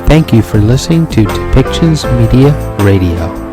Thank you for listening to Depictions Media Radio.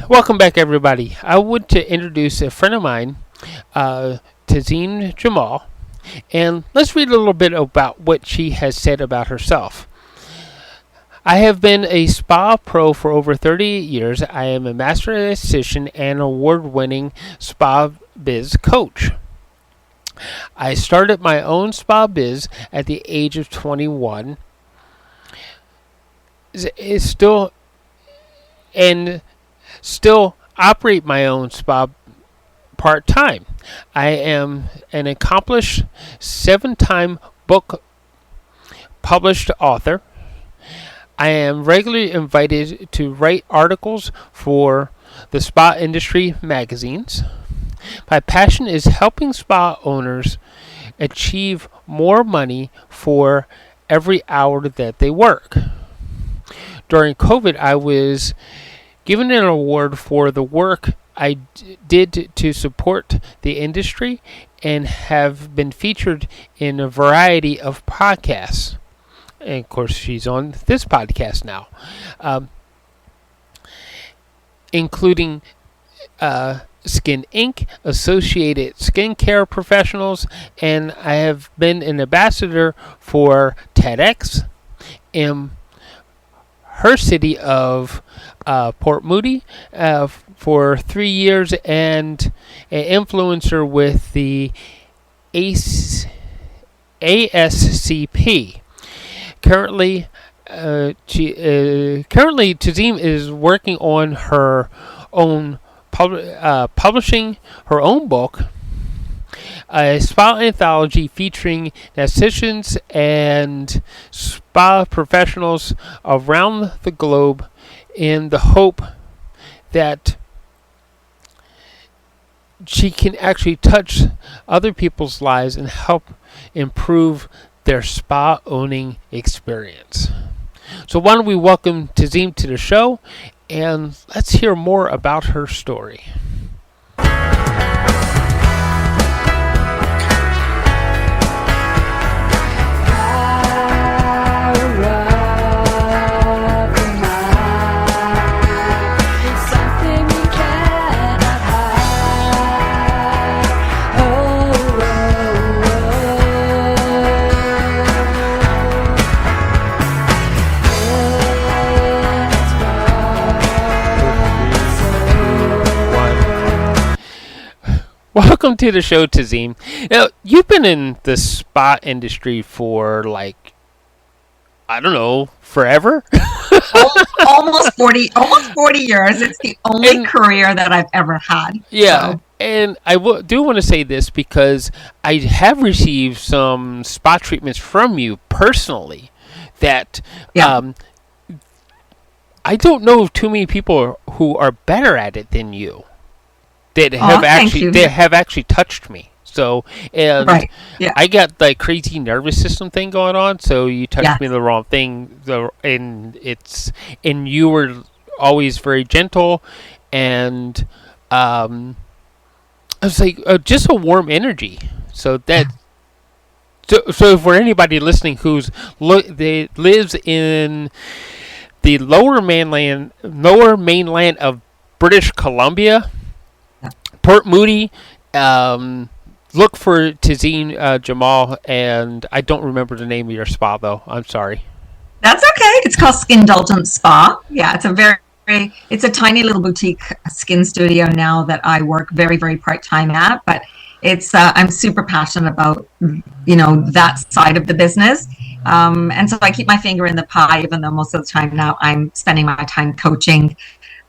Welcome back, everybody. I want to introduce a friend of mine, Tazeem Jamal, and let's read a little bit about what she has said about herself. I have been a spa pro for over 30 years. I am a Master Esthetician and award-winning Spa Biz Coach. I started my own spa biz at the age of 21. Still operate my own spa part-time. I am an accomplished 7-time book published author. I am regularly invited to write articles for the spa industry magazines. My passion is helping spa owners achieve more money for every hour that they work. During COVID, I was given an award for the work I did to support the industry and have been featured in a variety of podcasts. And of course, she's on this podcast now, including Skin Inc., Associated Skincare Professionals, and I have been an ambassador for TEDx in her city of Port Moody for 3 years, and an influencer with the ASCP. Currently, Tazeem is working on her own publishing her own book, a Spa Anthology featuring estheticians and spa professionals around the globe, in the hope that she can actually touch other people's lives and help improve their spa owning experience. So why don't we welcome Tazeem to the show, and let's hear more about her story. Welcome to the show, Tazeem. Now, you've been in the spa industry for, forever? almost 40 years. It's the only career that I've ever had. Yeah, so. And I do want to say this because I have received some spa treatments from you personally that I don't know of too many people who are better at it than you. That have actually touched me. So, and Right. Yeah. I got like crazy nervous system thing going on. So you touched Yeah. me the wrong thing, and you were always very gentle, and I was like just a warm energy. So that so for anybody listening who's they lives in the lower mainland of British Columbia, Yeah. Port Moody. Look for Tazeem, Jamal, and I don't remember the name of your spa though. I'm sorry. That's okay. It's called Skin Indulgent Spa. Yeah, it's a it's a tiny little boutique skin studio now that I work very, very part time at. But it's I'm super passionate about that side of the business, and so I keep my finger in the pie. Even though most of the time now I'm spending my time coaching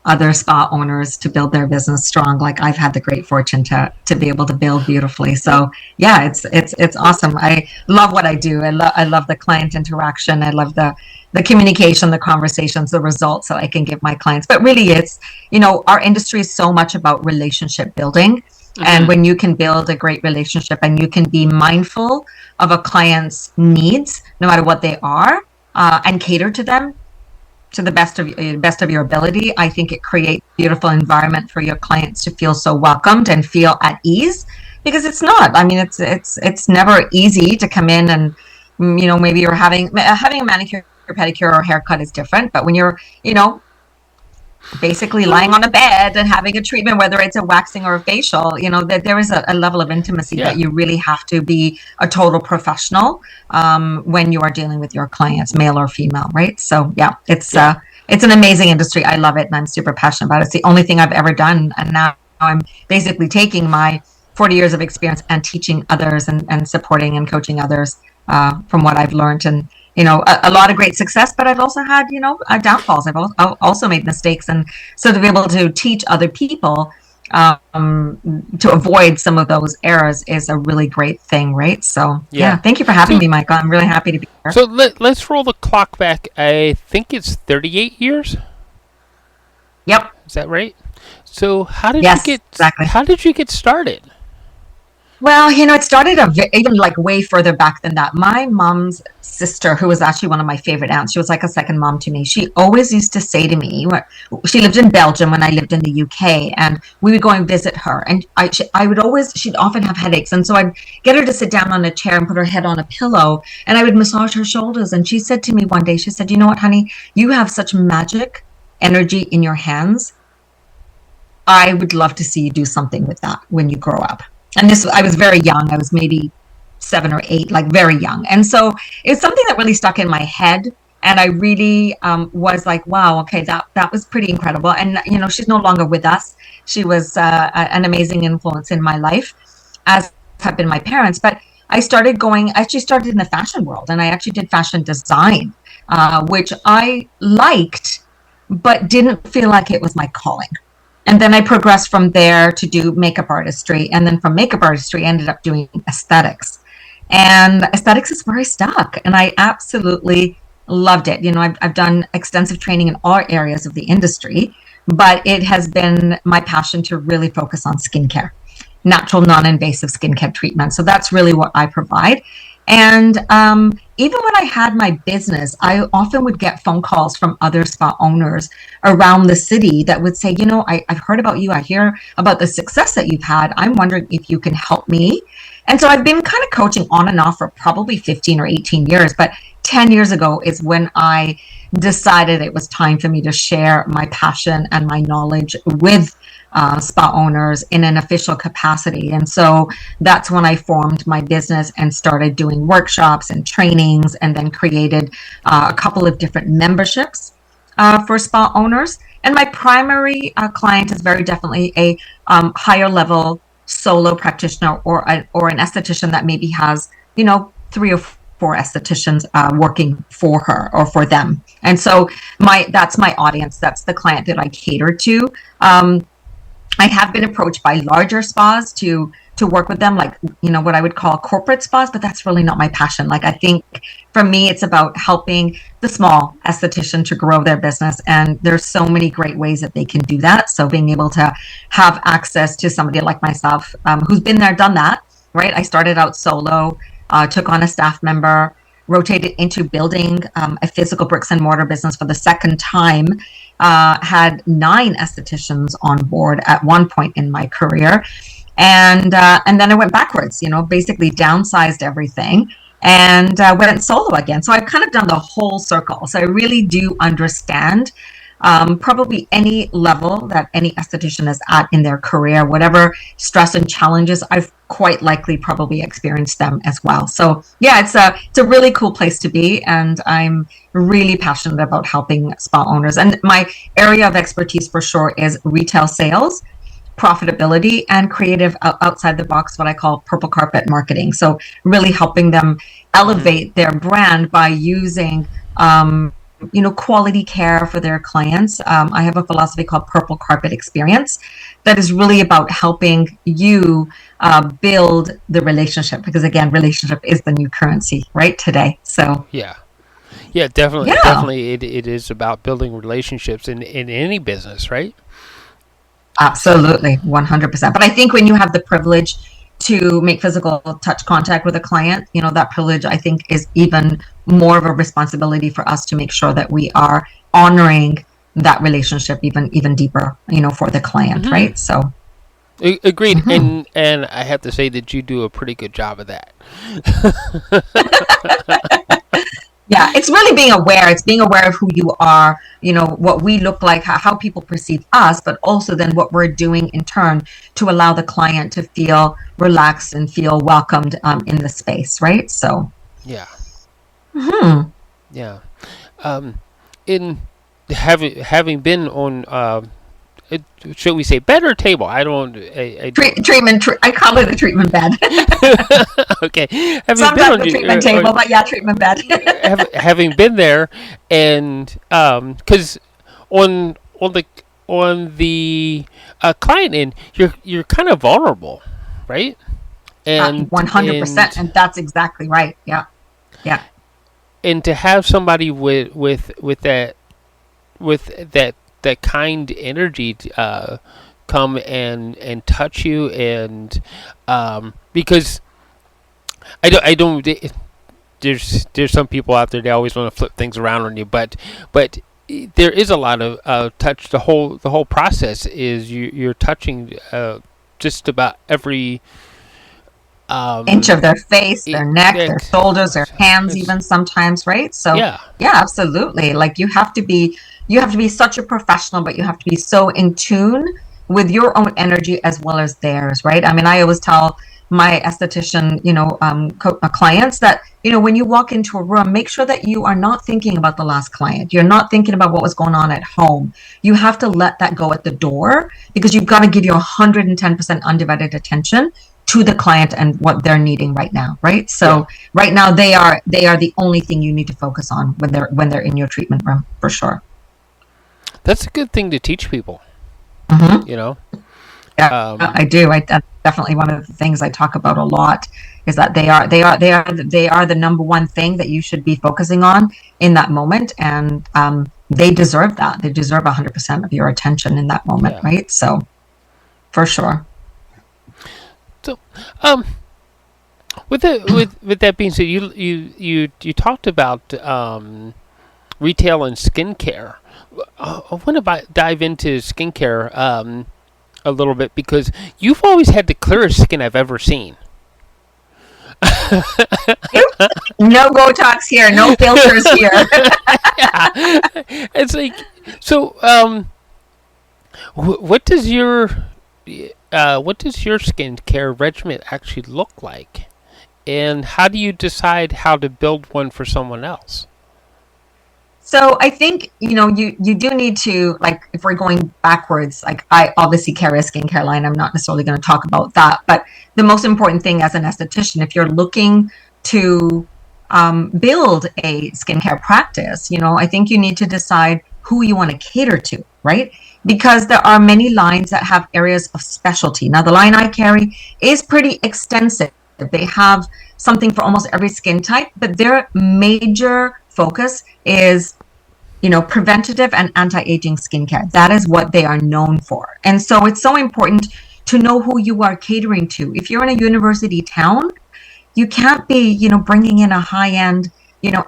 other spa owners to build their business strong, like I've had the great fortune to be able to build beautifully. So yeah, it's awesome. I love what I do. I love the client interaction. I love the communication, the conversations, the results that I can give my clients. But really, it's our industry is so much about relationship building. And when you can build a great relationship and you can be mindful of a client's needs, no matter what they are, and cater to them to the best of your ability, I think it creates a beautiful environment for your clients to feel so welcomed and feel at ease, because it's not. I mean, it's never easy to come in and maybe you're having a manicure, pedicure, or haircut is different, but when you're basically lying on a bed and having a treatment, whether it's a waxing or a facial, that there is a level of intimacy that you really have to be a total professional when you are dealing with your clients, male or female, right? So yeah, it's an amazing industry. I love it, and I'm super passionate about it. It's the only thing I've ever done, and now I'm basically taking my 40 years of experience and teaching others and supporting and coaching others from what I've learned. And a lot of great success, but I've also had, downfalls. I've also made mistakes. And so to be able to teach other people to avoid some of those errors is a really great thing, right? So, yeah, thank you for having me, Michael. I'm really happy to be here. So let's roll the clock back. I think it's 38 years? Yep. Is that right? So how did you get started? Well, it started even like way further back than that. My mom's sister, who was actually one of my favorite aunts, she was like a second mom to me. She always used to say to me, she lived in Belgium when I lived in the UK, and we would go and visit her. And she'd often have headaches. And so I'd get her to sit down on a chair and put her head on a pillow, and I would massage her shoulders. And she said to me one day, she said, "You know what, honey, you have such magic energy in your hands. I would love to see you do something with that when you grow up." And I was very young. I was maybe 7 or 8, like very young. And so it's something that really stuck in my head. And I really was like, wow, okay, that was pretty incredible. And, she's no longer with us. She was an amazing influence in my life, as have been my parents. But I actually started in the fashion world. And I actually did fashion design, which I liked, but didn't feel like it was my calling. And then I progressed from there to do makeup artistry. And then from makeup artistry, I ended up doing aesthetics. And aesthetics is where I stuck. And I absolutely loved it. I've done extensive training in all areas of the industry, but it has been my passion to really focus on skincare, natural, non-invasive skincare treatment. So that's really what I provide. And even when I had my business, I often would get phone calls from other spa owners around the city that would say, I've heard about you. I hear about the success that you've had. I'm wondering if you can help me. And so I've been kind of coaching on and off for probably 15 or 18 years. But 10 years ago is when I decided it was time for me to share my passion and my knowledge with spa owners in an official capacity. And so that's when I formed my business and started doing workshops and trainings, and then created a couple of different memberships for spa owners. And my primary client is very definitely a higher level solo practitioner or an esthetician that maybe has, 3 or 4 estheticians working for her or for them. And so that's my audience. That's the client that I cater to. I have been approached by larger spas to work with them, like, what I would call corporate spas, but that's really not my passion. Like, I think for me, it's about helping the small esthetician to grow their business. And there's so many great ways that they can do that. So being able to have access to somebody like myself, who's been there, done that, right? I started out solo, took on a staff member, rotated into building a physical bricks and mortar business for the second time, had 9 estheticians on board at one point in my career. And then I went backwards, basically downsized everything and went solo again. So I've kind of done the whole circle. So I really do understand probably any level that any esthetician is at in their career, whatever stress and challenges, I've quite likely probably experienced them as well. So yeah, it's a really cool place to be, and I'm really passionate about helping spa owners. And my area of expertise for sure is retail sales, profitability, and creative outside the box, what I call purple carpet marketing. So really helping them elevate their brand by using quality care for their clients. I have a philosophy called purple carpet experience that is really about helping you build the relationship, because again, relationship is the new currency right today. So yeah, definitely it is about building relationships in any business, right? Absolutely, 100%. But I think when you have the privilege to make physical touch contact with a client, that privilege, I think, is even more of a responsibility for us to make sure that we are honoring that relationship even deeper, for the client, right? So agreed. And I have to say that you do a pretty good job of that. yeah, it's really being aware. It's being aware of who you are, what we look like, how people perceive us, but also then what we're doing in turn to allow the client to feel relaxed and feel welcomed in the space, right? So yeah. Mm-hmm. Yeah. In having been on, should we say bed or table? I don't. Treatment. I call it a treatment bed. Okay. Sometimes the treatment table, but yeah, treatment bed. Having been there, and because on the client end, you're kind of vulnerable, right? And 100%, and that's exactly right. Yeah. And to have somebody with that kind energy come and touch you, and because I don't there's some people out there, they always want to flip things around on you, but there is a lot of touch. The whole process is you're touching just about every inch of their face, their neck, their shoulders, their hands, even sometimes, right? So yeah, absolutely. Like you have to be such a professional, but you have to be so in tune with your own energy as well as theirs, right? I mean, I always tell my esthetician, clients that, when you walk into a room, make sure that you are not thinking about the last client. You're not thinking about what was going on at home. You have to let that go at the door, because you've got to give your 110% undivided attention to the client and what they're needing right now, right? So right now they are the only thing you need to focus on when they're in your treatment room, for sure. That's a good thing to teach people. Mm-hmm. Yeah, I do. That's definitely one of the things I talk about a lot, is that they are the number one thing that you should be focusing on in that moment, and they deserve that. They deserve 100% of your attention in that moment, right? So, for sure. So, with that being said, you talked about retail and skincare. I want to dive into skincare a little bit, because you've always had the clearest skin I've ever seen. No Botox here, no filters here. Yeah. It's like, so what does your skincare regimen actually look like, and how do you decide how to build one for someone else? So I think, you do need to, like, if we're going backwards, like I obviously carry a skincare line. I'm not necessarily going to talk about that. But the most important thing as an esthetician, if you're looking to build a skincare practice, I think you need to decide who you want to cater to, right? Because there are many lines that have areas of specialty. Now, the line I carry is pretty extensive. They have something for almost every skin type, but their major focus is, preventative and anti-aging skincare. That is what they are known for. And so it's so important to know who you are catering to. If you're in a university town, you can't be, bringing in a high-end,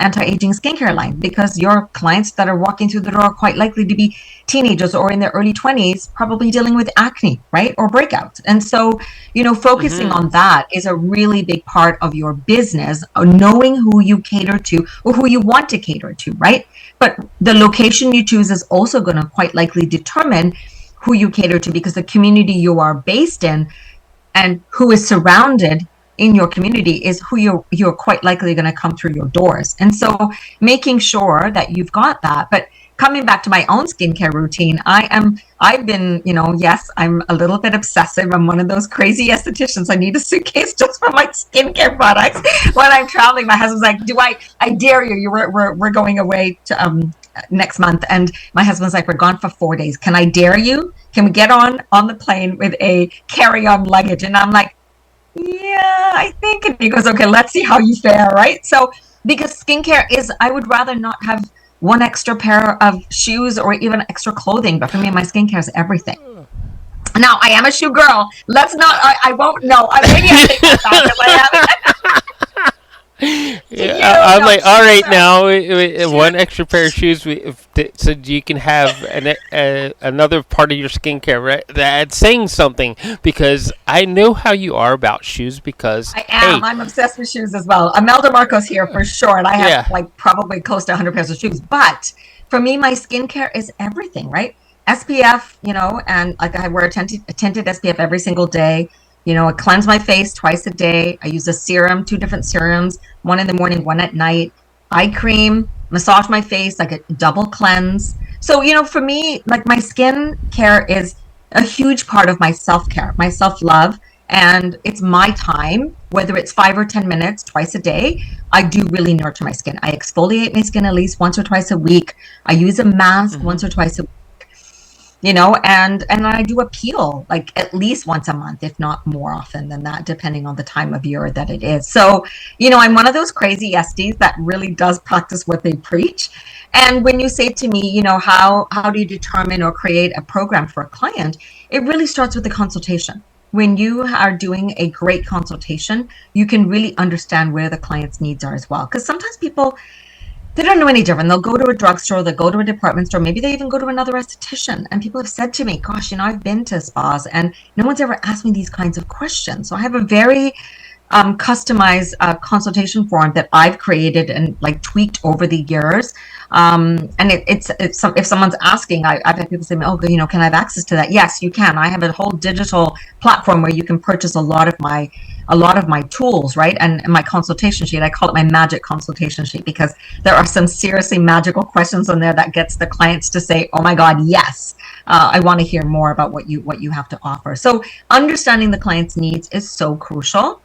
anti-aging skincare line, because your clients that are walking through the door are quite likely to be teenagers or in their early 20s, probably dealing with acne, right? Or breakouts. And so, focusing on that is a really big part of your business, knowing who you cater to or who you want to cater to, right? But the location you choose is also going to quite likely determine who you cater to, because the community you are based in and who is surrounded in your community is who you're quite likely going to come through your doors. And so making sure that you've got that. But coming back to my own skincare routine, I've been, yes, I'm a little bit obsessive. I'm one of those crazy estheticians. I need a suitcase just for my skincare products. When I'm traveling, my husband's like, I dare you, we're going away to, next month. And my husband's like, we're gone for 4 days. Can I dare you? Can we get on the plane with a carry-on luggage? And I'm like, yeah, I think. And he goes, okay, let's see how you fare, right? So, because skincare is, I would rather not have one extra pair of shoes or even extra clothing. But for me, my skincare is everything. Now, I am a shoe girl. Let's not, I won't know. Maybe I think that, Yeah, I'm like, all right, now one extra pair of shoes, so you can have another part of your skincare. Right? That's saying something, because I know how you are about shoes. Because I am. I'm obsessed with shoes as well. Imelda Marco's here for sure, and I have like probably close to 100 pairs of shoes. But for me, my skincare is everything, right? SPF, and like I wear a tinted SPF every single day. I cleanse my face twice a day. I use a serum, 2 different serums, one in the morning, one at night. Eye cream, massage my face, like a double cleanse. So, for me, like my skin care is a huge part of my self-care, my self-love. And it's my time, whether it's 5 or 10 minutes twice a day. I do really nurture my skin. I exfoliate my skin at least once or twice a week. I use a mask once or twice a week. And I do a peel like at least once a month, if not more often than that, depending on the time of year that it is. So, I'm one of those crazy esties that really does practice what they preach. And when you say to me, how do you determine or create a program for a client? It really starts with the consultation. When you are doing a great consultation, you can really understand where the client's needs are as well. Because sometimes people, they don't know any different. They'll go to a drugstore, they'll go to a department store, maybe they even go to another esthetician. And people have said to me, gosh, I've been to spas and no one's ever asked me these kinds of questions. So I have a very customized consultation form that I've created and like tweaked over the years. And it's if someone's asking, I've had people say, oh, can I have access to that? Yes, you can. I have a whole digital platform where you can purchase a lot of my tools, right? And my consultation sheet, I call it my magic consultation sheet, because there are some seriously magical questions on there that gets the clients to say, oh my God, yes, I want to hear more about what you have to offer. So understanding the client's needs is so crucial,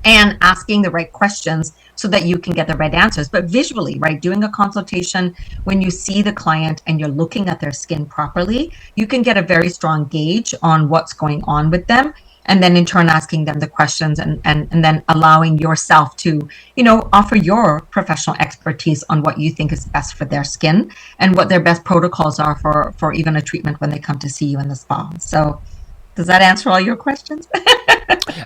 and asking the right questions so that you can get the right answers. But visually, right, doing a consultation, when you see the client and you're looking at their skin properly, you can get a very strong gauge on what's going on with them. And then in turn, asking them the questions and then allowing yourself to, offer your professional expertise on what you think is best for their skin and what their best protocols are for even a treatment when they come to see you in the spa. So does that answer all your questions?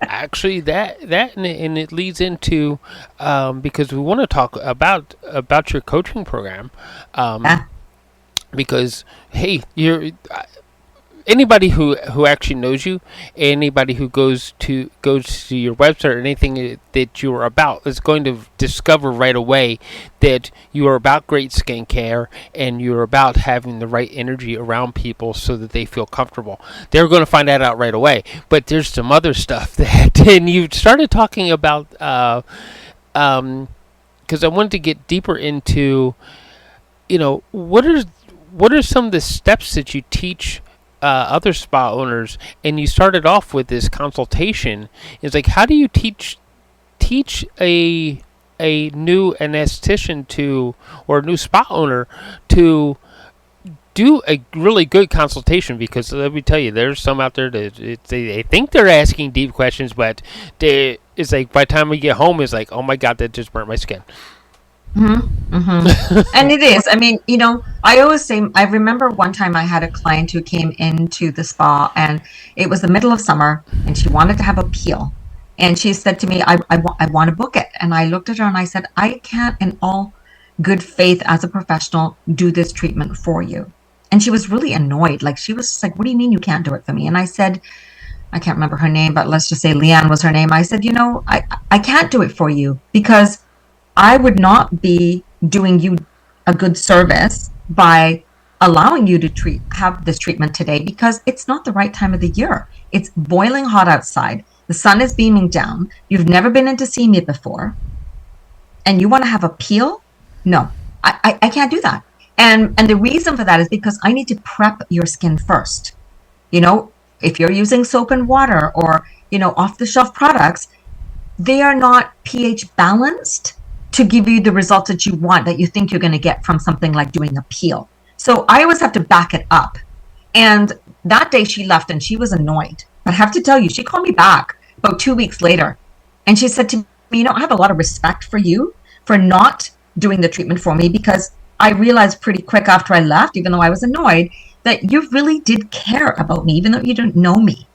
Actually, that and it leads into because we want to talk about your coaching program, because hey, you're anybody who actually knows you, anybody who goes to your website or anything that you are about is going to discover right away that you are about great skincare and you're about having the right energy around people so that they feel comfortable. They're going to find that out right away. But there's some other stuff that, and you started talking about, because I wanted to get deeper into, what are some of the steps that you teach other spa owners, and you started off with this consultation. It's like, how do you teach a new anesthetician or a new spa owner to do a really good consultation? Because let me tell you, there's some out there that they think they're asking deep questions, but it's like by the time we get home, it's like, oh my God, that just burnt my skin. And it is. I mean, I always say, I remember one time I had a client who came into the spa and it was the middle of summer and she wanted to have a peel. And she said to me, I want to book it. And I looked at her and I said, I can't, in all good faith as a professional, do this treatment for you. And she was really annoyed. Like, she was just like, what do you mean you can't do it for me? And I said, I can't remember her name, but let's just say Leanne was her name. I said, I can't do it for you because I would not be doing you a good service by allowing you to have this treatment today because it's not the right time of the year. It's boiling hot outside. The sun is beaming down. You've never been in to see me before. And you want to have a peel? No, I can't do that. And the reason for that is because I need to prep your skin first. If you're using soap and water or, off the shelf products, they are not pH balanced to give you the results that you want, that you think you're going to get from something like doing a peel. So I always have to back it up. And that day she left and she was annoyed. But I have to tell you, she called me back about 2 weeks later. And she said to me, I have a lot of respect for you for not doing the treatment for me because I realized pretty quick after I left, even though I was annoyed, that you really did care about me, even though you didn't know me.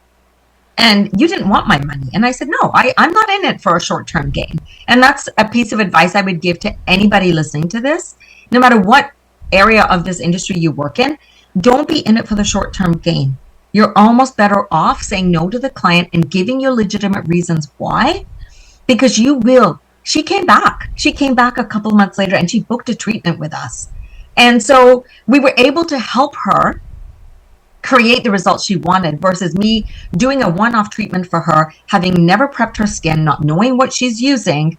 And you didn't want my money. And I said, no, I'm not in it for a short-term gain. And that's a piece of advice I would give to anybody listening to this. No matter what area of this industry you work in, don't be in it for the short-term gain. You're almost better off saying no to the client and giving you legitimate reasons why, because you will. She came back. She came back a couple of months later and she booked a treatment with us. And so we were able to help her create the results she wanted versus me doing a one-off treatment for her, having never prepped her skin, not knowing what she's using.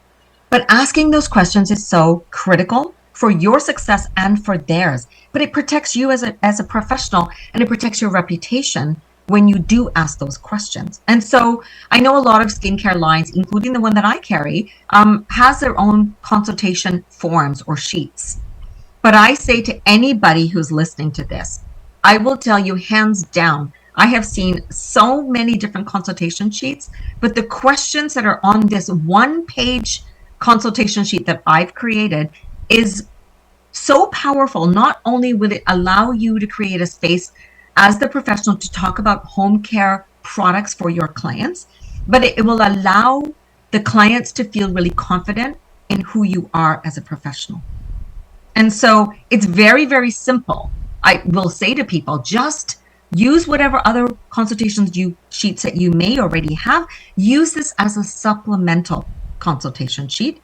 But asking those questions is so critical for your success and for theirs. But it protects you as a professional, and it protects your reputation when you do ask those questions. And so I know a lot of skincare lines, including the one that I carry, has their own consultation forms or sheets. But I say to anybody who's listening to this, I will tell you hands down, I have seen so many different consultation sheets, but the questions that are on this one-page consultation sheet that I've created is so powerful. Not only will it allow you to create a space as the professional to talk about home care products for your clients, but it will allow the clients to feel really confident in who you are as a professional. And so it's very, very simple. I will say to people, just use whatever other consultations sheets that you may already have. Use this as a supplemental consultation sheet.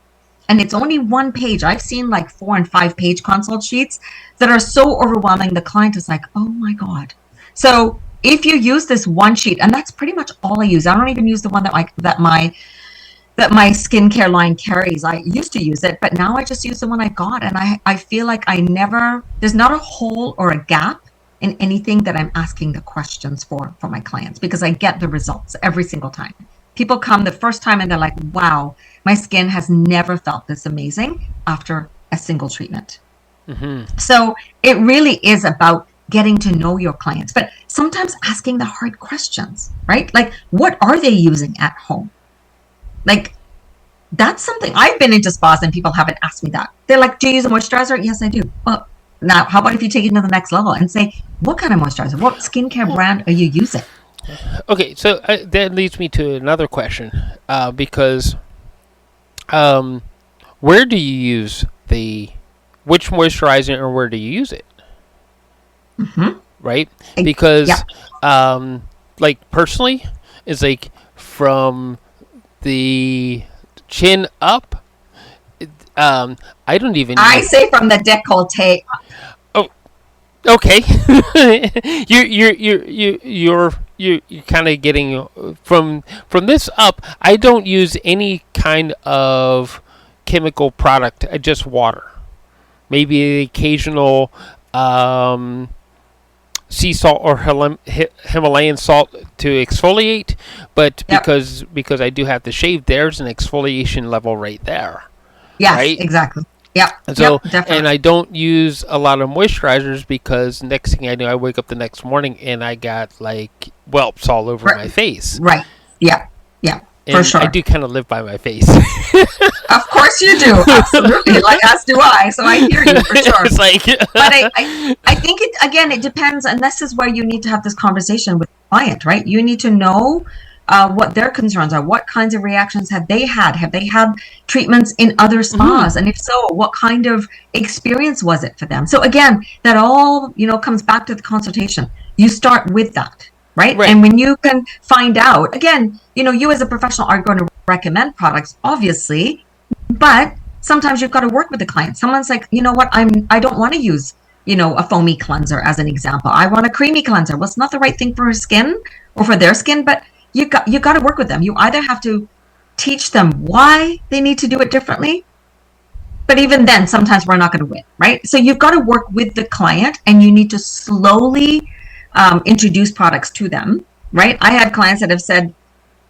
And it's only one page. I've seen like 4 and 5 page consult sheets that are so overwhelming. The client is like, oh my God. So if you use this one sheet, and that's pretty much all I use. I don't even use the one that my skincare line carries. I used to use it, but now I just use the one I got. And I feel like there's not a hole or a gap in anything that I'm asking the questions for my clients, because I get the results every single time. People come the first time and they're like, wow, my skin has never felt this amazing after a single treatment. Mm-hmm. So it really is about getting to know your clients, but sometimes asking the hard questions, right? Like, what are they using at home? Like, that's something I've been into spas and people haven't asked me that. They're like, do you use a moisturizer? Yes, I do. Well, now how about if you take it to the next level and say, what kind of moisturizer? What skincare brand are you using? Okay, so that leads me to another question, because where do you use which moisturizer, or where do you use it? Mm-hmm. Right? Because, like, personally, it's like from the chin up. I don't even. I say from the décolleté. Oh, okay. You're kind of getting from this up. I don't use any kind of chemical product. Just water. Maybe the occasional sea salt or Himalayan salt to exfoliate, but because I do have to shave, there's an exfoliation level right there. Yes, right? Exactly. Yeah. So, and I don't use a lot of moisturizers because next thing I know, I wake up the next morning and I got like whelps all over my face. Right. Yeah. Yeah. For And sure. I do kind of live by my face. Of course you do. Absolutely. Like, as do I. So I hear you for sure. It's like, But I think it depends. And this is where you need to have this conversation with the client, right? You need to know what their concerns are. What kinds of reactions have they had? Have they had treatments in other spas? And if so, what kind of experience was it for them? So again, that all, comes back to the consultation. You start with that, right? And when you can find out, again, you as a professional are going to recommend products, obviously, but sometimes you've got to work with the client. Someone's like, you know what, I don't want to use, a foamy cleanser as an example. I want a creamy cleanser. Well, it's not the right thing for her skin or for their skin, but you got to work with them. You either have to teach them why they need to do it differently, but even then, sometimes we're not going to win, right? So you've got to work with the client, and you need to slowly introduce products to them, right? I had clients that have said,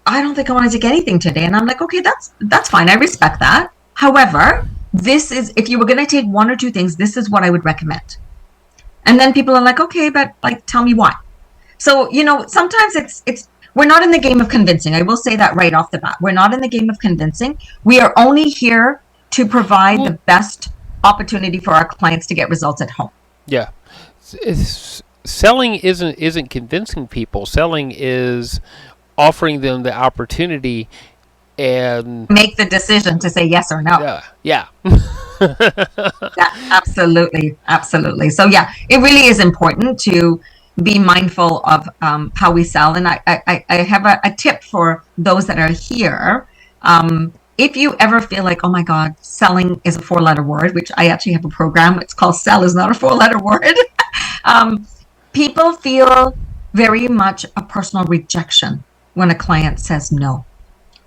I don't think I want to take anything today. And I'm like, okay, that's fine. I respect that. However, this is, if you were going to take one or two things, this is what I would recommend. And then people are like, okay, but like, tell me why. So, sometimes it's, we're not in the game of convincing. I will say that right off the bat. We're not in the game of convincing. We are only here to provide the best opportunity for our clients to get results at home. Yeah. Selling isn't convincing people. Selling is offering them the opportunity and make the decision to say yes or no. Yeah. Absolutely. So yeah, it really is important to be mindful of how we sell. And I have a tip for those that are here. If you ever feel like, oh my God, selling is a 4-letter word, which I actually have a program, it's called Sell is Not a 4-Letter Word. People feel very much a personal rejection when a client says no.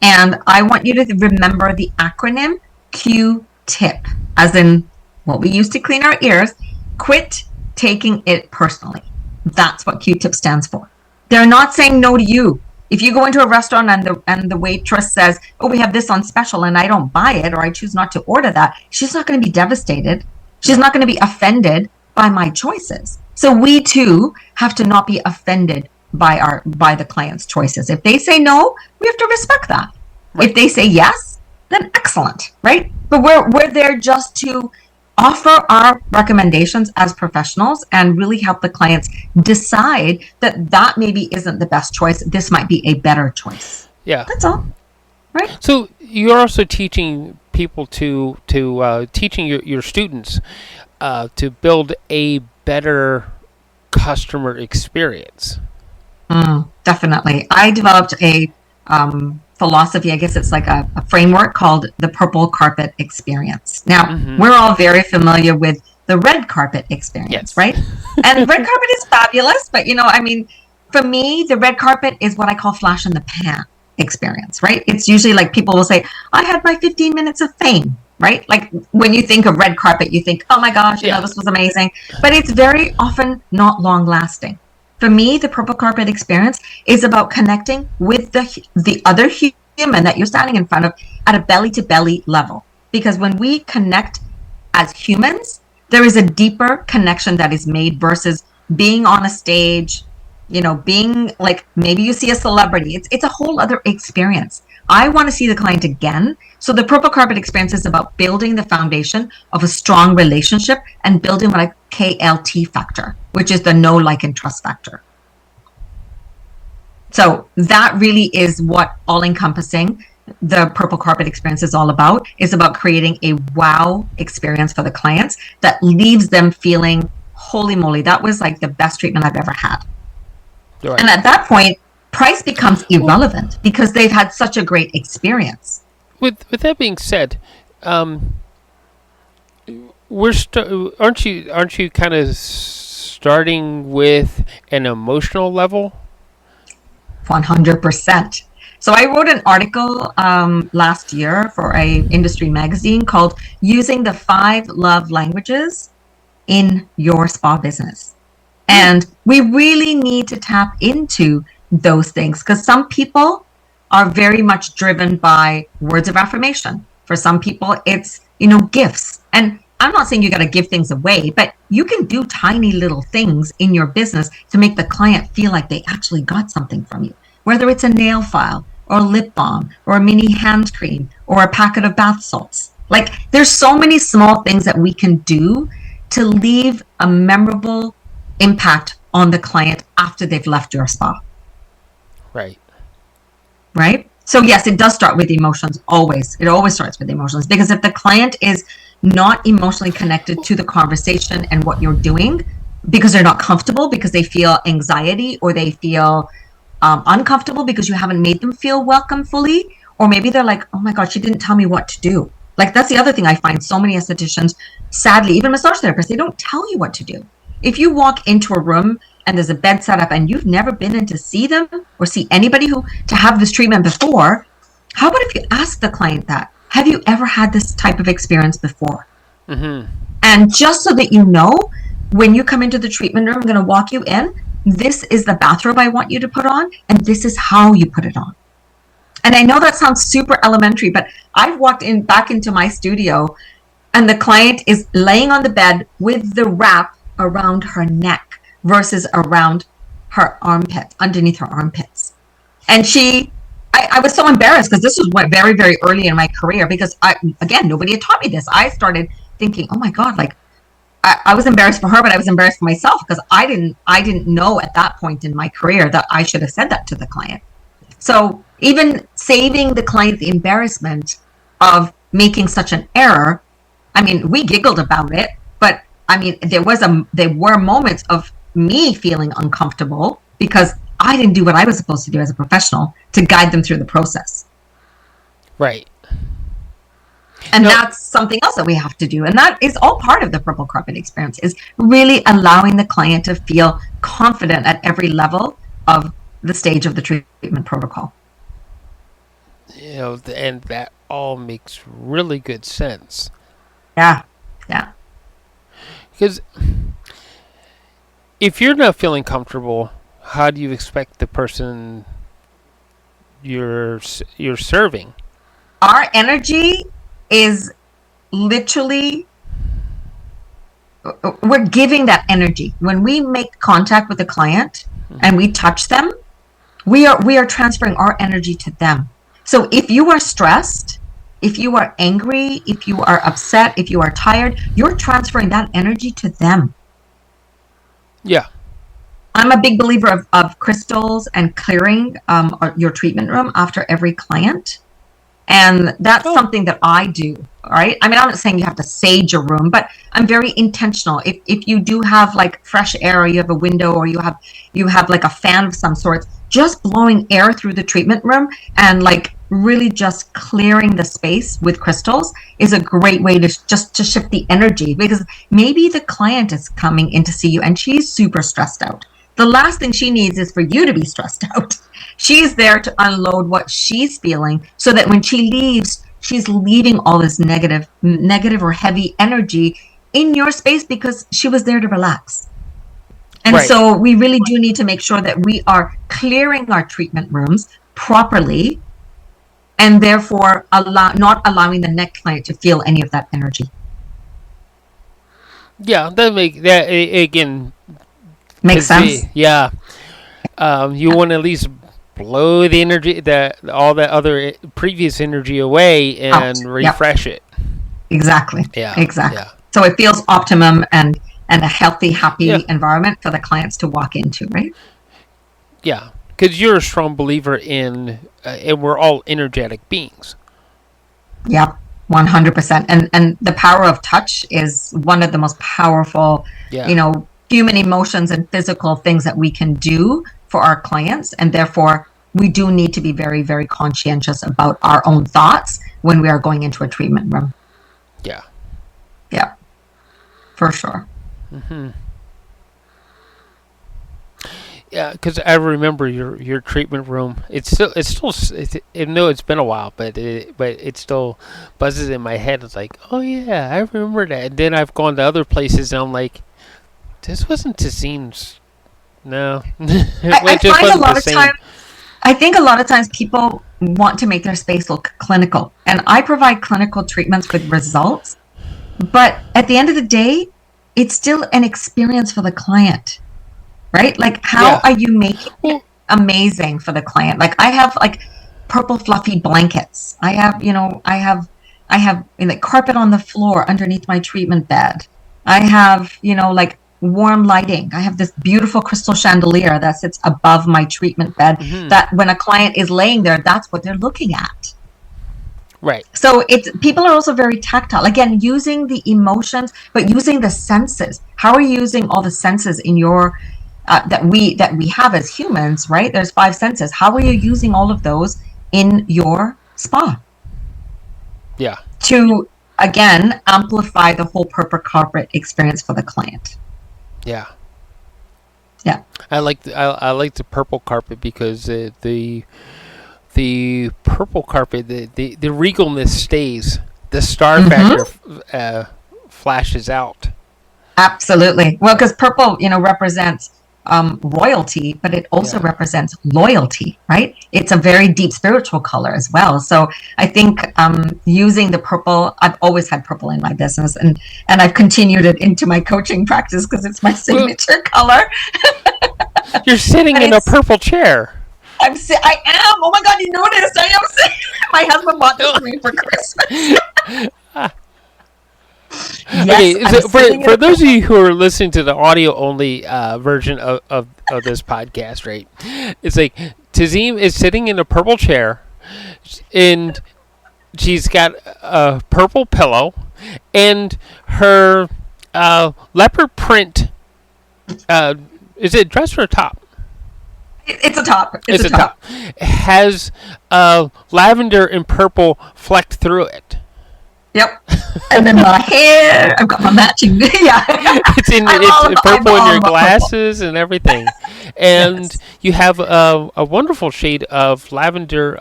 And I want you to remember the acronym Q-TIP, as in what we use to clean our ears. Quit taking it personally. That's what Q-TIP stands for. They're not saying no to you. If you go into a restaurant and the waitress says, oh, we have this on special, and I don't buy it, or I choose not to order that, she's not going to be devastated. She's not going to be offended by my choices. So we too have to not be offended by the client's choices. If they say no, we have to respect that. Right. If they say yes, then excellent, right? But we're there just to offer our recommendations as professionals and really help the clients decide that maybe isn't the best choice. This might be a better choice. Yeah, that's all, right? So you're also teaching people teaching your students to build a better customer experience. Definitely. I developed a philosophy, I guess it's like a framework called the purple carpet experience. Now, we're all very familiar with the red carpet experience, right? And red carpet is fabulous, but for me, the red carpet is what I call flash in the pan experience, right? It's usually like people will say, I had my 15 minutes of fame, right? Like when you think of red carpet, you think, oh my gosh, this was amazing. But it's very often not long lasting. For me, the purple carpet experience is about connecting with the other human that you're standing in front of at a belly-to-belly level. Because when we connect as humans, there is a deeper connection that is made versus being on a stage, being like, maybe you see a celebrity. It's a whole other experience. I want to see the client again. So the purple carpet experience is about building the foundation of a strong relationship and building what I KLT factor, which is the know, like, and trust factor. So that really is what all encompassing the purple carpet experience is all about, is about creating a wow experience for the clients that leaves them feeling, holy moly, that was like the best treatment I've ever had. Right. And at that point, price becomes irrelevant because they've had such a great experience. With that being said, aren't you kind of starting with an emotional level? 100%. So I wrote an article last year for a industry magazine called "Using the 5 Love Languages in Your Spa Business," and we really need to tap into those things because some people are very much driven by words of affirmation. For some people, it's, gifts. And I'm not saying you got to give things away, but you can do tiny little things in your business to make the client feel like they actually got something from you, whether it's a nail file or a lip balm or a mini hand cream or a packet of bath salts. Like there's so many small things that we can do to leave a memorable impact on the client after they've left your spa. Right. Right? So yes, it does start with emotions always. It always starts with emotions, because if the client is not emotionally connected to the conversation and what you're doing, because they're not comfortable, because they feel anxiety, or they feel uncomfortable because you haven't made them feel welcome fully, or maybe they're like, oh my God, she didn't tell me what to do. Like that's the other thing I find so many estheticians, sadly, even massage therapists, they don't tell you what to do. If you walk into a room and there's a bed set up and you've never been in to see them or see anybody to have this treatment before, how about if you ask the client that? Have you ever had this type of experience before? Mm-hmm. And just so that you know, when you come into the treatment room, I'm going to walk you in. This is the bathrobe I want you to put on, and this is how you put it on. And I know that sounds super elementary, but I've walked back into my studio and the client is laying on the bed with the wrap around her neck versus around her armpit, underneath her armpits. And I was so embarrassed, because this was very, very early in my career, because again, nobody had taught me this. I started thinking, oh my God, like I was embarrassed for her, but I was embarrassed for myself, because I didn't know at that point in my career that I should have said that to the client. So even saving the client the embarrassment of making such an error, I mean, we giggled about it, but I mean, there were moments of me feeling uncomfortable because I didn't do what I was supposed to do as a professional to guide them through the process. Right. And that's something else that we have to do. And that is all part of the purple carpet experience, is really allowing the client to feel confident at every level of the stage of the treatment protocol. You know, and that all makes really good sense. Yeah. Yeah. Because if you're not feeling comfortable, how do you expect the person you're serving? Our energy is literally, we're giving that energy. When we make contact with the client and we touch them, we are transferring our energy to them. So if you are stressed, if you are angry, if you are upset, if you are tired, you're transferring that energy to them. Yeah. I'm a big believer of crystals and clearing your treatment room after every client. And that's something that I do. All right. I mean, I'm not saying you have to sage a room, but I'm very intentional. If you do have like fresh air, or you have a window, or you have like a fan of some sort, just blowing air through the treatment room and like really just clearing the space with crystals is a great way to shift the energy, because maybe the client is coming in to see you and she's super stressed out. The last thing she needs is for you to be stressed out. She's there to unload what she's feeling, so that when she leaves, she's leaving all this negative or heavy energy in your space, because she was there to relax. And right. So we really do need to make sure that we are clearing our treatment rooms properly, and therefore not allowing the next client to feel any of that energy. Yeah, that again makes sense. Yeah, you want to at least blow the energy, all that other previous energy away, and refresh it. Exactly. Yeah. Exactly. Yeah. So it feels optimum and a healthy, happy environment for the clients to walk into, right? Yeah, because you're a strong believer in, and we're all energetic beings. Yep. 100%. And the power of touch is one of the most powerful, human emotions and physical things that we can do for our clients. And therefore, we do need to be very, very conscientious about our own thoughts when we are going into a treatment room. Yeah. Yeah. For sure. Mm-hmm. Yeah, because I remember your treatment room. It's still even though it's been a while, but it still buzzes in my head. It's like, oh yeah, I remember that. And then I've gone to other places, and I'm like, this wasn't Tazeem's. No, I find a lot of times. I think a lot of times people want to make their space look clinical, and I provide clinical treatments with results. But at the end of the day, it's still an experience for the client. Right? Like, how are you making it amazing for the client? Like, I have purple fluffy blankets. I have like carpet on the floor underneath my treatment bed. I have, like warm lighting. I have this beautiful crystal chandelier that sits above my treatment bed that when a client is laying there, that's what they're looking at. Right. So people are also very tactile. Again, using the emotions, but using the senses. How are you using all the senses in your that we have as humans, right? There's 5 senses. How are you using all of those in your spa? Yeah. To again amplify the whole purple carpet experience for the client. Yeah. Yeah. I like the purple carpet because the purple carpet, the regalness stays. The star factor flashes out. Absolutely. Well, because purple, represents royalty, but it also represents loyalty, right? It's a very deep spiritual color as well. So I think using the purple, I've always had purple in my business, and I've continued it into my coaching practice because it's my signature color. You're sitting in a purple chair. I am. Oh my God, you noticed? I am sitting. My husband bought this for me for Christmas. Yes, okay, so for those of you who are listening to the audio only version of this podcast, right? It's like Tazeem is sitting in a purple chair, and she's got a purple pillow, and her leopard print. Is it dress or a top? It's a top. It's a top. It has lavender and purple flecked through it. Yep. And then my hair, I've got my matching. Yeah. It's purple in your glasses and everything. And you have a wonderful shade of lavender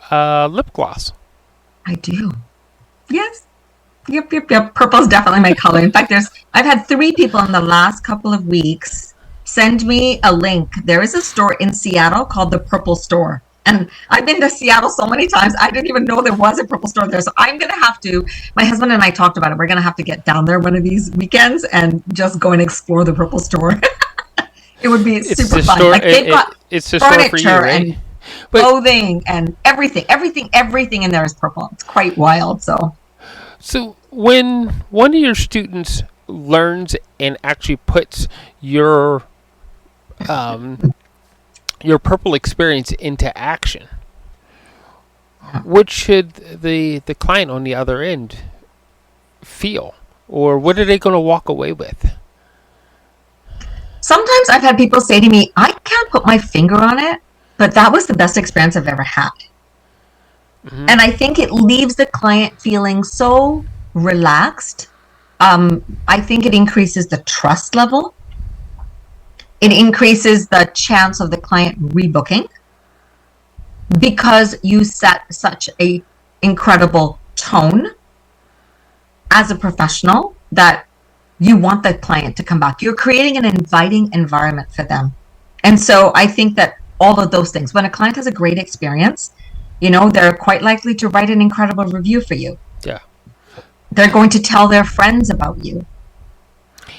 lip gloss. I do. Yes. Yep. Purple is definitely my color. In fact, I've had 3 people in the last couple of weeks send me a link. There is a store in Seattle called the Purple Store. And I've been to Seattle so many times, I didn't even know there was a purple store there. So I'm going to have to, my husband and I talked about it. We're going to have to get down there one of these weekends and just go and explore the purple store. It would be super fun. Store, like they've got it's the furniture store for you, right? and clothing and everything in there is purple. It's quite wild. So when one of your students learns and actually puts your purple experience into action, what should the client on the other end feel, or what are they going to walk away with? Sometimes I've had people say to me, I can't put my finger on it, but that was the best experience I've ever had. And I think it leaves the client feeling so relaxed. I think it increases the trust level. It increases the chance of the client rebooking because you set such a incredible tone as a professional that you want the client to come back. You're creating an inviting environment for them. And so I think that all of those things, when a client has a great experience, they're quite likely to write an incredible review for you. Yeah. They're going to tell their friends about you.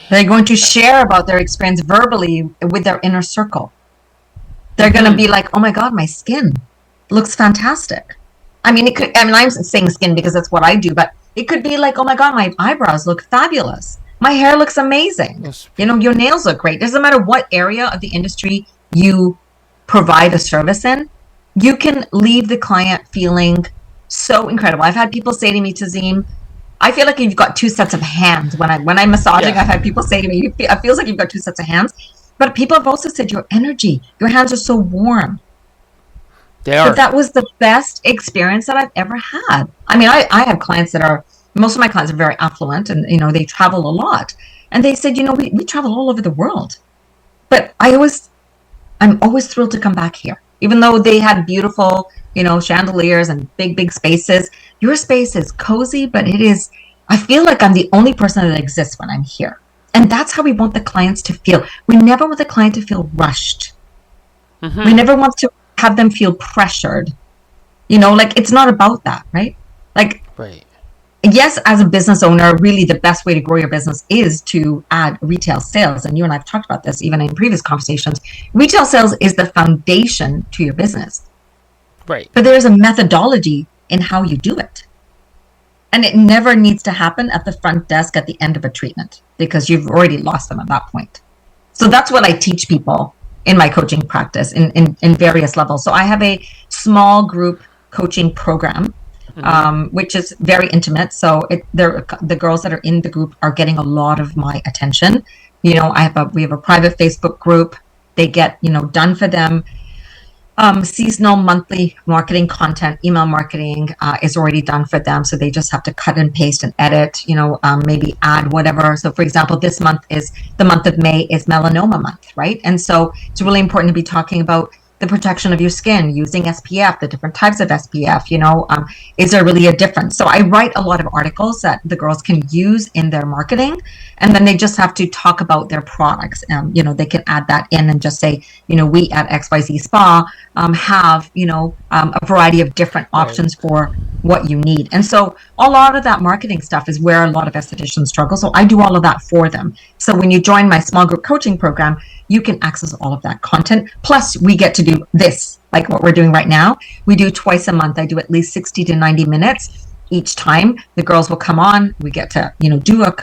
They're going to share about their experience verbally with their inner circle. They're going to be like, oh my God, my skin looks fantastic. I'm saying skin because that's what I do, but it could be like, oh my God, my eyebrows look fabulous. My hair looks amazing. Yes. Your nails look great. It doesn't matter what area of the industry you provide a service in, you can leave the client feeling so incredible. I've had people say to me, Tazeem, I feel like you've got 2 sets of hands. When I'm massaging, I've had people say to me, it feels like you've got 2 sets of hands. But people have also said your energy, your hands are so warm. They are. But that was the best experience that I've ever had. I have clients most of my clients are very affluent and, they travel a lot. And they said, we travel all over the world. But I'm always thrilled to come back here. Even though they had beautiful, chandeliers and big spaces. Your space is cozy, but I feel like I'm the only person that exists when I'm here. And that's how we want the clients to feel. We never want the client to feel rushed. We never want to have them feel pressured. It's not about that, right? Right. Yes, as a business owner, really the best way to grow your business is to add retail sales. And you and I have talked about this even in previous conversations. Retail sales is the foundation to your business. Right. but there's a methodology in how you do it. And it never needs to happen at the front desk at the end of a treatment because you've already lost them at that point. So that's what I teach people in my coaching practice in various levels. So I have a small group coaching program, which is very intimate. So the girls that are in the group are getting a lot of my attention. We have a private Facebook group. They get, done for them. Seasonal monthly marketing content, email marketing is already done for them. So they just have to cut and paste and edit, maybe add whatever. So for example, this month is the month of May is melanoma month, right? And so it's really important to be talking about the protection of your skin using SPF, the different types of SPF, is there really a difference? So I write a lot of articles that the girls can use in their marketing, and then they just have to talk about their products. They can add that in and just say, we at XYZ Spa have, a variety of different options for what you need. And so a lot of that marketing stuff is where a lot of estheticians struggle. So I do all of that for them. So when you join my small group coaching program, you can access all of that content. Plus we get to do this, like what we're doing right now. We do twice a month. I do at least 60 to 90 minutes each time. The girls will come on. We get to, do a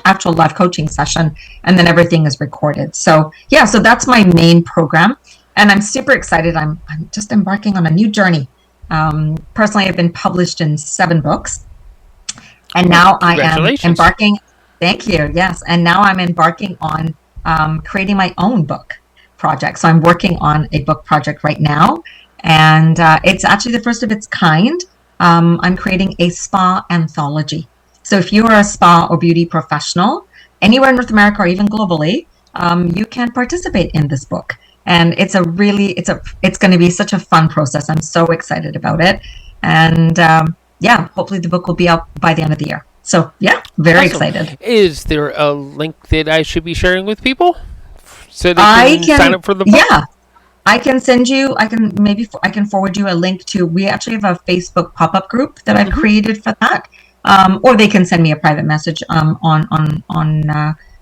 actual live coaching session, and then everything is recorded. So yeah, so that's my main program. And I'm super excited. I'm just embarking on a new journey. Personally, I've been published in 7 books, and now I am embarking. Thank you. Yes. And now I'm embarking on creating my own book project. So I'm working on a book project right now, and it's actually the first of its kind. I'm creating a spa anthology. So if you are a spa or beauty professional anywhere in North America or even globally, you can participate in this book. And it's going to be such a fun process. I'm so excited about it. And hopefully the book will be out by the end of the year. So yeah, very excited. Is there a link that I should be sharing with people so they can sign up for the book? Yeah, I can send you. I can forward you a link to. We actually have a Facebook pop-up group that I've created for that, or they can send me a private message on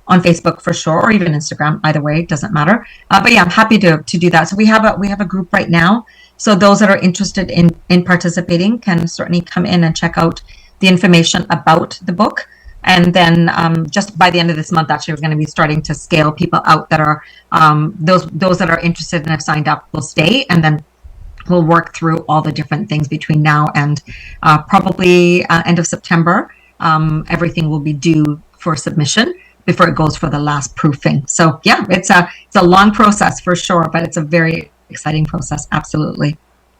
Facebook for sure, or even Instagram. Either way, it doesn't matter. But yeah, I'm happy to do that. So we have a group right now. So those that are interested in participating can certainly come in and check out the information about the book. And then just by the end of this month, actually, we're going to be starting to scale people out that are those that are interested and have signed up will stay, and then we'll work through all the different things between now and probably end of September. Everything will be due for submission before it goes for the last proofing. So yeah, it's a long process for sure, but it's a very exciting process. Absolutely.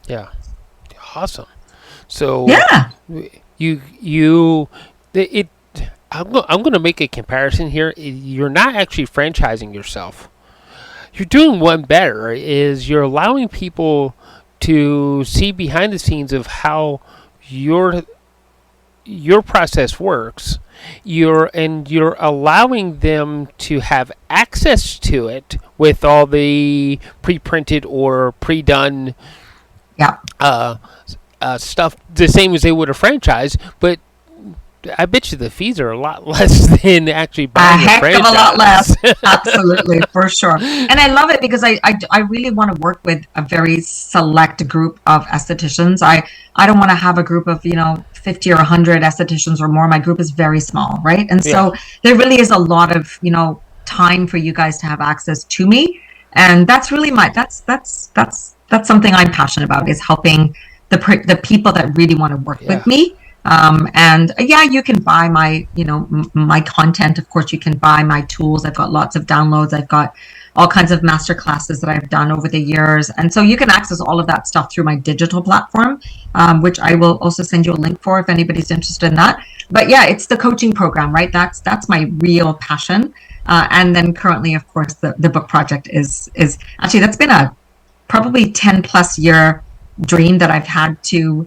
Yeah. Awesome. So yeah, I'm going to make a comparison here. You're not actually franchising yourself. You're doing one better, is you're allowing people to see behind the scenes of how your process works. You're allowing them to have access to it with all the pre-printed or pre-done stuff, the same as they would a franchise, but I bet you the fees are a lot less than actually buying a franchise. A lot less. Absolutely, for sure. And I love it because I really want to work with a very select group of estheticians. I don't want to have a group of 50 or 100 estheticians or more. My group is very small, right? And so there really is a lot of time for you guys to have access to me, and that's really that's something I'm passionate about, is helping the people that really want to work with me. And you can buy my, my content. Of course, you can buy my tools. I've got lots of downloads. I've got all kinds of master classes that I've done over the years. And so you can access all of that stuff through my digital platform, which I will also send you a link for if anybody's interested in that. But yeah, it's the coaching program, right? That's my real passion. And then currently, of course, the book project is actually, that's been a probably 10 plus year dream that I've had to,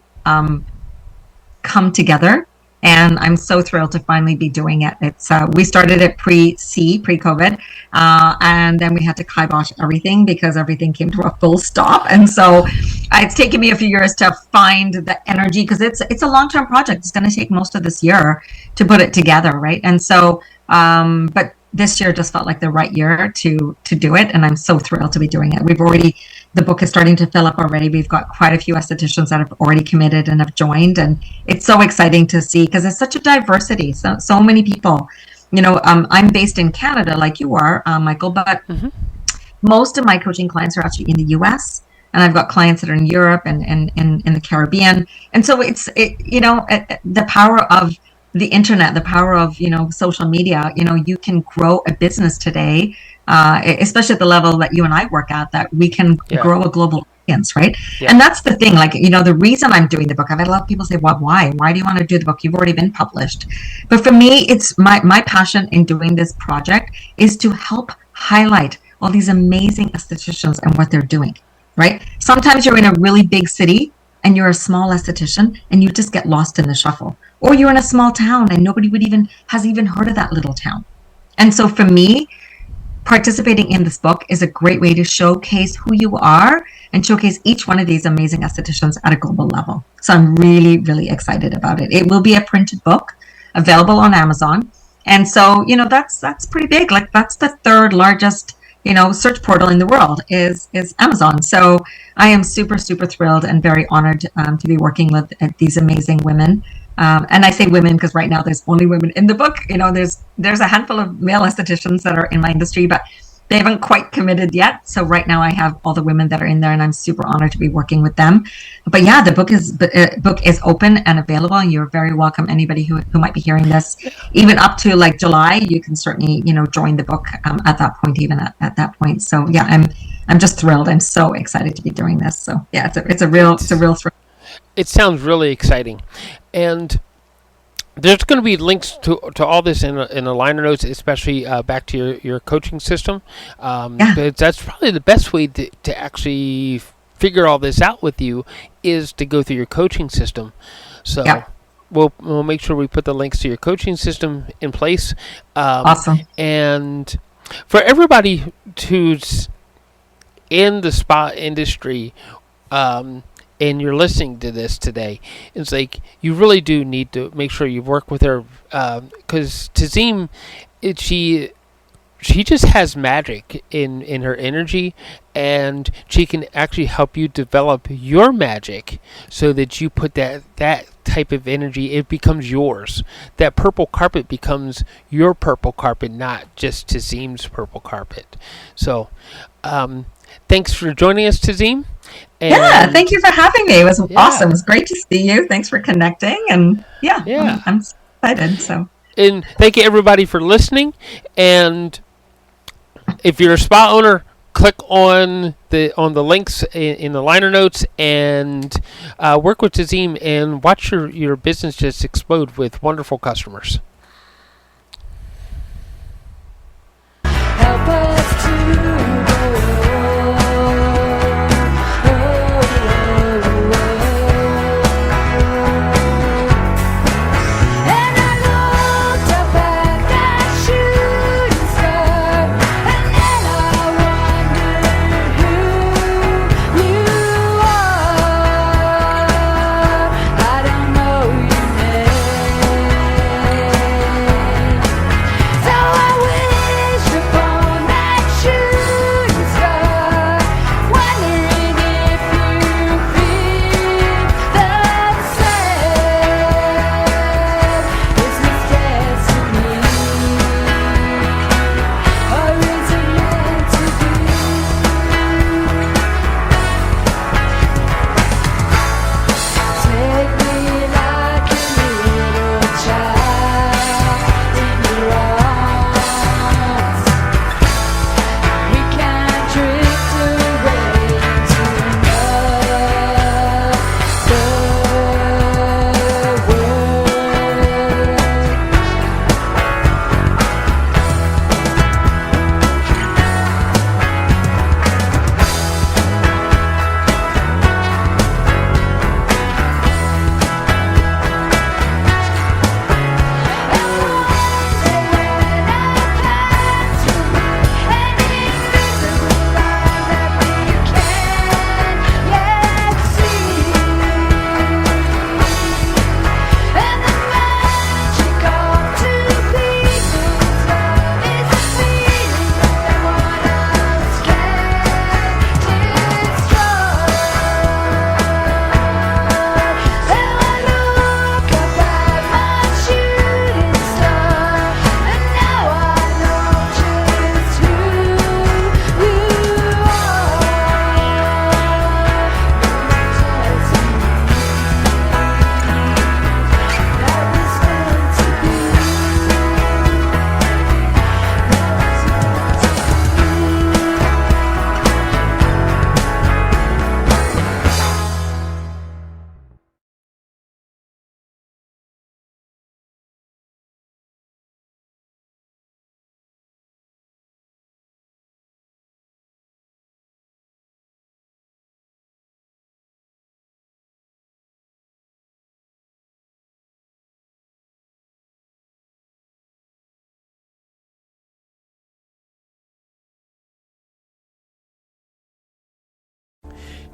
come together, and I'm so thrilled to finally be doing it. It's we started it pre-COVID, and then we had to kibosh everything because everything came to a full stop. And so it's taken me a few years to find the energy, because it's a long-term project. It's going to take most of this year to put it together, right? And so but this year just felt like the right year to do it, and I'm so thrilled to be doing it. We've already the book is starting to fill up already. We've got quite a few estheticians that have already committed and have joined, and it's so exciting to see because there's such a diversity. So many people. I'm based in Canada, like you are, Michael, but most of my coaching clients are actually in the U.S. and I've got clients that are in Europe and in the Caribbean. And so the power of the internet, the power of social media. You can grow a business today, especially at the level that you and I work at, that we can grow a global audience, right? Yeah. And that's the thing. Like, the reason I'm doing the book, I've had a lot of people say, "Well, why? Why do you want to do the book? You've already been published." But for me, it's my passion in doing this project is to help highlight all these amazing estheticians and what they're doing, right? Sometimes you're in a really big city and you're a small esthetician and you just get lost in the shuffle. Or you're in a small town and nobody has even heard of that little town. And so for me, participating in this book is a great way to showcase who you are and showcase each one of these amazing estheticians at a global level. So I'm really, really excited about it. It will be a printed book available on Amazon. And so, that's pretty big. Like, that's the third largest search portal in the world is Amazon. So I am super, super thrilled and very honored to be working with these amazing women. And I say women because right now there's only women in the book. There's a handful of male estheticians that are in my industry, but they haven't quite committed yet. So right now I have all the women that are in there, and I'm super honored to be working with them. But yeah, the book is open and available, and you're very welcome. Anybody who might be hearing this, even up to like July, you can certainly join the book at that point, even at that point. So yeah, I'm just thrilled. I'm so excited to be doing this. So yeah, it's a real thrill. It sounds really exciting, and there's going to be links to all this in the liner notes, especially back to your coaching system. That's probably the best way to actually figure all this out with you is to go through your coaching system. So we'll make sure we put the links to your coaching system in place. Awesome. And for everybody who's in the spa industry, and you're listening to this today, it's like you really do need to make sure you work with her, because Tazeem, she just has magic in her energy, and she can actually help you develop your magic so that you put that type of energy, it becomes yours. That purple carpet becomes your purple carpet, not just Tazeem's purple carpet. So thanks for joining us, Tazeem. Thank you for having me. It was awesome. It was great to see you. Thanks for connecting. And I'm excited. So, and thank you everybody for listening. And if you're a spa owner, click on the links in the liner notes and work with Tazeem and watch your business just explode with wonderful customers. Help us to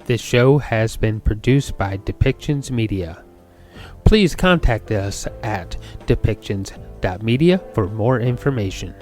This show has been produced by Depictions Media. Please contact us at depictions.media for more information.